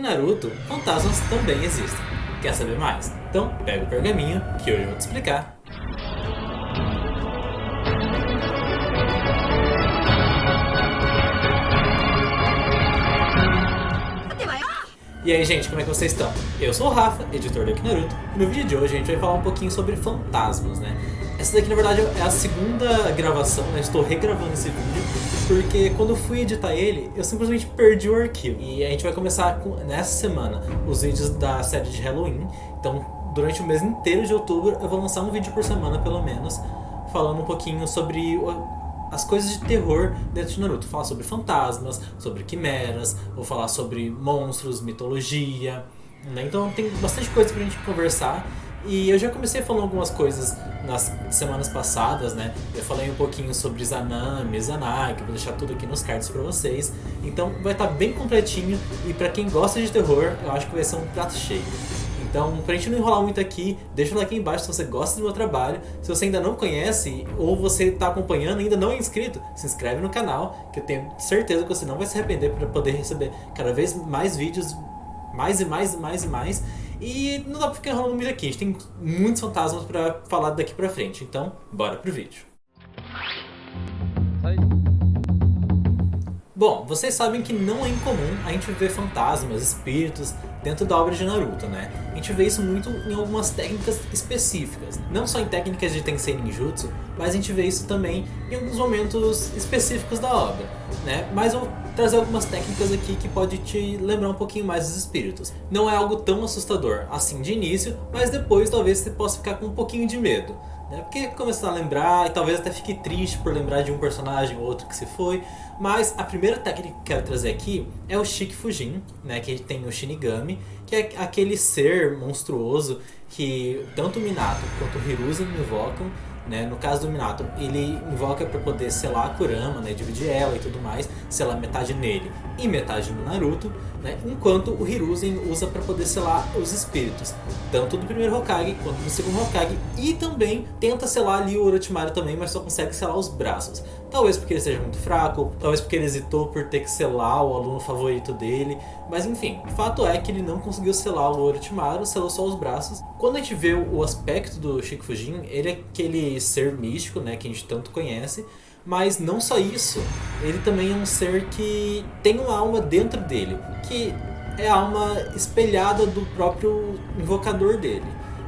Naruto, fantasmas também existem. Quer saber mais? Então pega o pergaminho que hoje eu vou te explicar. E aí, gente, como é que vocês estão? Eu sou o Rafa, editor do Aqui Naruto, e no vídeo de hoje a gente vai falar um pouquinho sobre fantasmas, né? Essa daqui, na verdade, é a segunda gravação, né? Estou regravando esse vídeo, porque quando eu fui editar ele, eu simplesmente perdi o arquivo. E a gente vai começar nessa semana os vídeos da série de Halloween. Então, durante o mês inteiro de outubro, eu vou lançar um vídeo por semana, pelo menos, falando um pouquinho sobre as coisas de terror dentro de Naruto. Vou falar sobre fantasmas, sobre quimeras, vou falar sobre monstros, mitologia, né? Então tem bastante coisa pra gente conversar. E eu já comecei falando algumas coisas nas semanas passadas, né? Eu falei um pouquinho sobre Zanami, Zanagi, vou deixar tudo aqui nos cards pra vocês. Então vai estar bem completinho e pra quem gosta de terror, eu acho que vai ser um prato cheio. Então, pra gente não enrolar muito aqui, deixa o like aí embaixo se você gosta do meu trabalho. Se você ainda não conhece ou você está acompanhando e ainda não é inscrito, se inscreve no canal, que eu tenho certeza que você não vai se arrepender para poder receber cada vez mais vídeos, mais e mais e mais e mais. E não dá pra ficar enrolando muito aqui, a gente tem muitos fantasmas pra falar daqui pra frente, então bora pro vídeo. Bom, vocês sabem que não é incomum a gente ver fantasmas, espíritos dentro da obra de Naruto, né? A gente vê isso muito em algumas técnicas específicas. Não só em técnicas de Tensei Ninjutsu, mas a gente vê isso também em alguns momentos específicos da obra, né? Mas eu vou trazer algumas técnicas aqui que pode te lembrar um pouquinho mais dos espíritos. Não é algo tão assustador assim de início, mas depois talvez você possa ficar com um pouquinho de medo, né? Porque começar a lembrar e talvez até fique triste por lembrar de um personagem ou outro que se foi. Mas a primeira técnica que eu quero trazer aqui é o Shikifujin, né? Que tem o Shinigami, que é aquele ser monstruoso que tanto o Minato quanto o Hiruzen invocam, né? No caso do Minato, ele invoca para poder selar a Kurama, né? Dividir ela e tudo mais, selar metade nele e metade no Naruto, né? Enquanto o Hiruzen usa para poder selar os espíritos, tanto do primeiro Hokage quanto do segundo Hokage, e também tenta selar ali o Orochimaru também, mas só consegue selar os braços. Talvez porque ele seja muito fraco, talvez porque ele hesitou por ter que selar o aluno favorito dele, mas enfim, o fato é que ele não conseguiu selar o Orochimaru, selou só os braços. Quando a gente vê o aspecto do Shikifujin, ele é aquele ser místico, né, que a gente tanto conhece, mas não só isso, ele também é um ser que tem uma alma dentro dele, que é a alma espelhada do próprio invocador dele,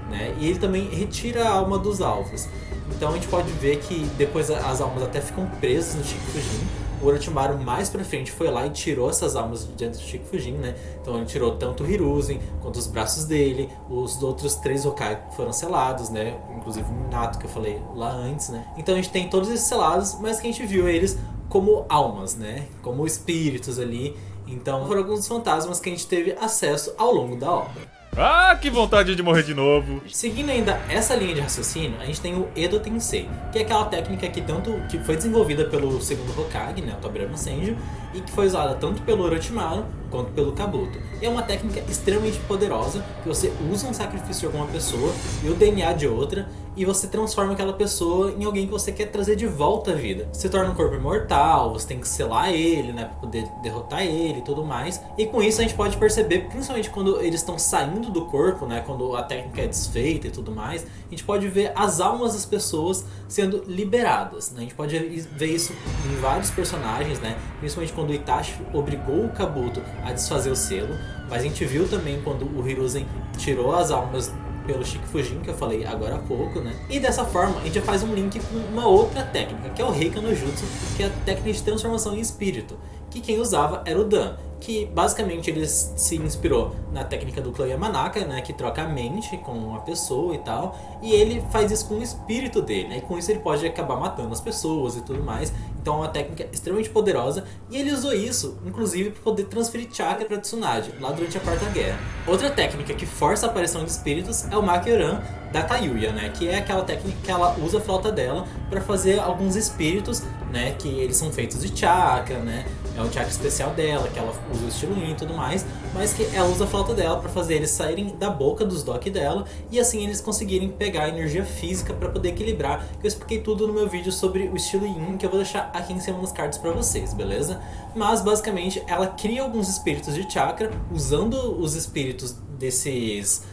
né? E ele também retira a alma dos alvos. Então a gente pode ver que depois as almas até ficam presas no Shikifujin. O Orochimaru mais pra frente foi lá e tirou essas almas de dentro do Shikifujin, né? Então ele tirou tanto o Hiruzen quanto os braços dele. Os outros 3 Hokage foram selados, né? Inclusive o Minato, que eu falei lá antes, né? Então a gente tem todos esses selados, mas que a gente viu eles como almas, né? Como espíritos ali. Então foram alguns dos fantasmas que a gente teve acesso ao longo da obra. Ah, que vontade de morrer de novo! Seguindo ainda essa linha de raciocínio, a gente tem o Edo Tensei, que é aquela técnica que foi desenvolvida pelo segundo Hokage, né, o Tobirama Senju, e que foi usada tanto pelo Orochimaru quanto pelo Kabuto. E é uma técnica extremamente poderosa, que você usa um sacrifício de alguma pessoa e o DNA de outra, e você transforma aquela pessoa em alguém que você quer trazer de volta à vida. Se torna um corpo imortal, você tem que selar ele, né, pra poder derrotar ele e tudo mais. E com isso a gente pode perceber, principalmente quando eles estão saindo do corpo, né, quando a técnica é desfeita e tudo mais, a gente pode ver as almas das pessoas sendo liberadas, né? A gente pode ver isso em vários personagens, né, principalmente quando o Itachi obrigou o Kabuto a desfazer o selo, mas a gente viu também quando o Hiruzen tirou as almas pelo Shikifujin, que eu falei agora há pouco, né? E dessa forma a gente já faz um link com uma outra técnica, que é o Reika no Jutsu, que é a técnica de transformação em espírito, que quem usava era o Dan, que basicamente ele se inspirou na técnica do clã Yamanaka, né, que troca a mente com uma pessoa e tal, e ele faz isso com o espírito dele, né, e com isso ele pode acabar matando as pessoas e tudo mais. Então é uma técnica extremamente poderosa, e ele usou isso, inclusive, para poder transferir chakra para Tsunade, lá durante a Quarta Guerra. Outra técnica que força a aparição de espíritos é o Makyoran da Tayuya, né, que é aquela técnica que ela usa a flauta dela para fazer alguns espíritos, né, que eles são feitos de chakra, né, é um chakra especial dela, que ela usa o estilo Yin e tudo mais, mas que ela usa a flauta dela para fazer eles saírem da boca dos Dock dela e assim eles conseguirem pegar a energia física para poder equilibrar. Eu expliquei tudo no meu vídeo sobre o estilo Yin, que eu vou deixar aqui em cima nos cards para vocês, beleza? Mas basicamente ela cria alguns espíritos de chakra usando os espíritos desses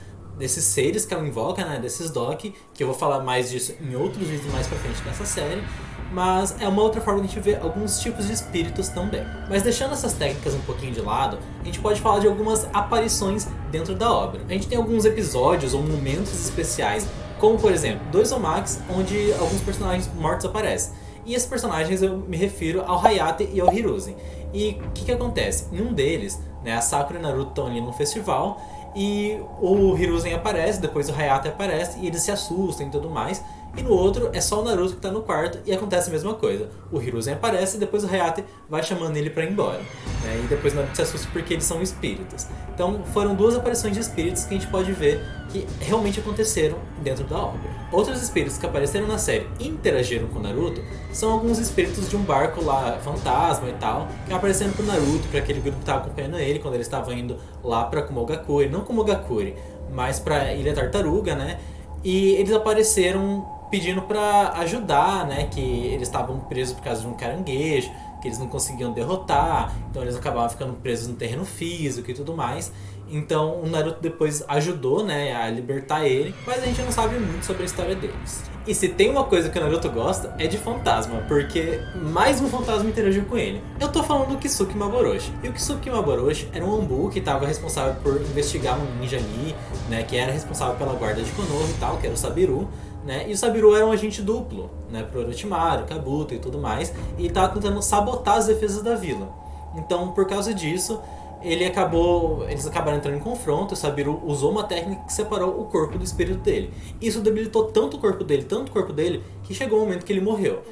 seres que ela invoca, né, desses Dock, que eu vou falar mais disso em outros vídeos mais pra frente nessa série, mas é uma outra forma de a gente ver alguns tipos de espíritos também. Mas deixando essas técnicas um pouquinho de lado, a gente pode falar de algumas aparições dentro da obra. A gente tem alguns episódios ou momentos especiais, como por exemplo, 2 Omax, onde alguns personagens mortos aparecem. E esses personagens eu me refiro ao Hayate e ao Hiruzen. E o que acontece? Em um deles, né, a Sakura e o Naruto estão ali num festival, e o Hiruzen aparece, depois o Hayate aparece e eles se assustam e tudo mais. E no outro é só o Naruto que tá no quarto e acontece a mesma coisa. O Hiruzen aparece e depois o Hayate vai chamando ele pra ir embora, né? E depois o Naruto se assusta porque eles são espíritos. Então foram 2 aparições de espíritos que a gente pode ver que realmente aconteceram dentro da obra. Outros espíritos que apareceram na série e interagiram com o Naruto são alguns espíritos de um barco lá, fantasma e tal, que apareceram pro Naruto, pra aquele grupo que tava acompanhando ele quando eles estavam indo lá pra Kumogakure. Não Kumogakure, mas pra Ilha Tartaruga, né? E eles apareceram pedindo pra ajudar, né, que eles estavam presos por causa de um caranguejo, que eles não conseguiam derrotar, então eles acabavam ficando presos no terreno físico e tudo mais. Então o Naruto depois ajudou, né, a libertar ele, mas a gente não sabe muito sobre a história deles. E se tem uma coisa que o Naruto gosta, é de fantasma, porque mais um fantasma interagiu com ele. Eu tô falando do Kisuke Maboroshi. E o Kisuke Maboroshi era um Anbu que estava responsável por investigar um ninja ali, né, que era responsável pela guarda de Konoha e tal, que era o Sabiru. Né? E o Sabiru era um agente duplo, né, pro Orochimaru, Kabuto e tudo mais, e estava tentando sabotar as defesas da vila. Então, por causa disso, eles acabaram entrando em confronto. O Sabiru usou uma técnica que separou o corpo do espírito dele. Isso debilitou tanto o corpo dele, que chegou o momento que ele morreu.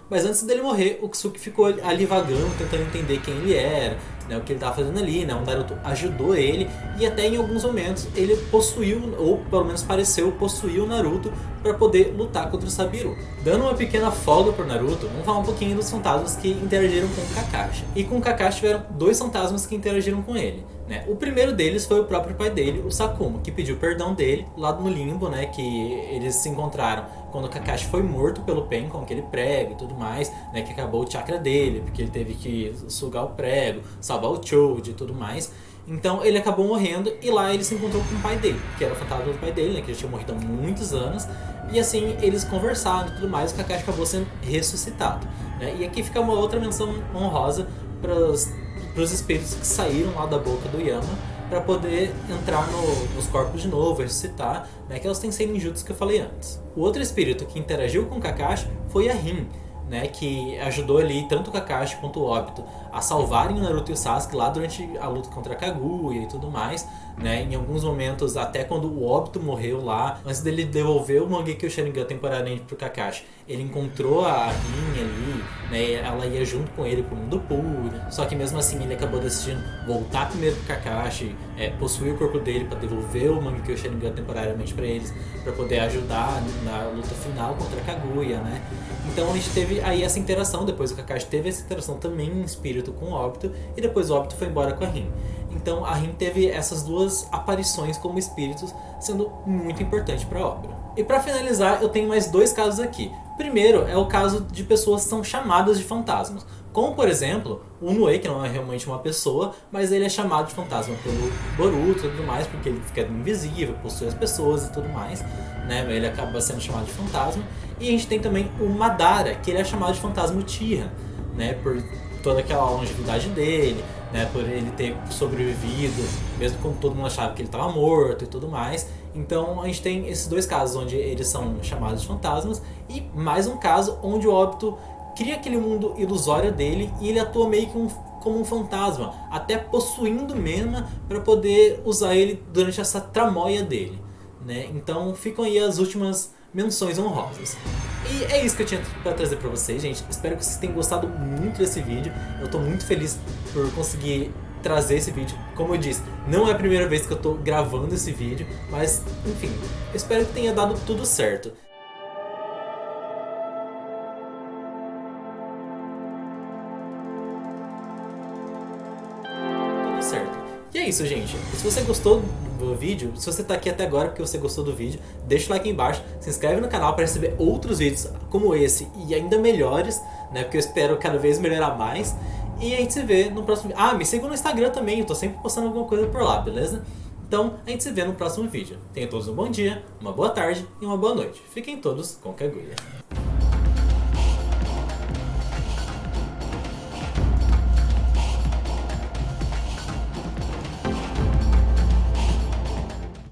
Mas antes dele morrer, o Kisuke ficou ali vagando, tentando entender quem ele era, né, o que ele estava fazendo ali, né, o Naruto ajudou ele e até em alguns momentos ele possuiu, ou pelo menos pareceu possuir o Naruto para poder lutar contra o Sabiru. Dando uma pequena folga pro Naruto, vamos falar um pouquinho dos fantasmas que interagiram com o Kakashi. E com o Kakashi tiveram 2 fantasmas que interagiram com ele. Né? O primeiro deles foi o próprio pai dele, o Sakuma, que pediu perdão dele lá no limbo, né, que eles se encontraram quando o Kakashi foi morto pelo Pen com aquele prego e tudo mais, né, que acabou o chakra dele, porque ele teve que sugar o prego, salvar o Choji e tudo mais. Então ele acabou morrendo e lá ele se encontrou com o pai dele, que era o fantasma do pai dele, né, que já tinha morrido há muitos anos. E assim eles conversaram e tudo mais, o Kakashi acabou sendo ressuscitado. Né? E aqui fica uma outra menção honrosa para os espíritos que saíram lá da boca do Yama para poder entrar nos corpos de novo, ressuscitar, né, que elas têm ninjutsus que eu falei antes. O outro espírito que interagiu com o Kakashi foi a Rin, né, que ajudou ali tanto o Kakashi quanto o Obito a salvarem o Naruto e o Sasuke lá durante a luta contra a Kaguya e tudo mais, né, em alguns momentos até quando o Obito morreu lá, antes dele devolver o Mangekyo Sharingan temporariamente pro Kakashi, ele encontrou a Rin ali, né, ela ia junto com ele pro mundo puro, só que mesmo assim ele acabou decidindo voltar primeiro pro Kakashi, possuir o corpo dele para devolver o Mangekyo Sharingan temporariamente para eles, para poder ajudar na luta final contra a Kaguya, né. Então a gente teve aí essa interação, depois o Kakashi teve essa interação também em espírito com o Obito, e depois o Obito foi embora com a Rin. Então a Rin teve essas 2 aparições como espíritos, sendo muito importante para a obra. E para finalizar, eu tenho mais 2 casos aqui. Primeiro é o caso de pessoas que são chamadas de fantasmas, como por exemplo o Nue, que não é realmente uma pessoa, mas ele é chamado de fantasma pelo Boruto e tudo mais, porque ele fica invisível, possui as pessoas e tudo mais, né? Ele acaba sendo chamado de fantasma. E a gente tem também o Madara, que ele é chamado de fantasma Uchiha, né, por toda aquela longevidade dele, né, por ele ter sobrevivido, mesmo quando todo mundo achava que ele estava morto e tudo mais. Então a gente tem esses 2 casos onde eles são chamados de fantasmas, e mais um caso onde o Obito cria aquele mundo ilusório dele e ele atua meio que como um fantasma, até possuindo Mena para poder usar ele durante essa tramóia dele, né? Então ficam aí as últimas menções honrosas. E é isso que eu tinha para trazer para vocês, gente. Espero que vocês tenham gostado muito desse vídeo. Eu tô muito feliz por conseguir trazer esse vídeo. Como eu disse, não é a primeira vez que eu tô gravando esse vídeo, mas enfim, espero que tenha dado tudo certo. E é isso, gente. Se você gostou do vídeo, se você tá aqui até agora porque você gostou do vídeo, deixa o like aí embaixo, se inscreve no canal para receber outros vídeos como esse e ainda melhores, né? Porque eu espero cada vez melhorar mais. E a gente se vê no próximo vídeo. Ah, me siga no Instagram também, eu tô sempre postando alguma coisa por lá, beleza? Então, a gente se vê no próximo vídeo. Tenham todos um bom dia, uma boa tarde e uma boa noite. Fiquem todos com Kaguya.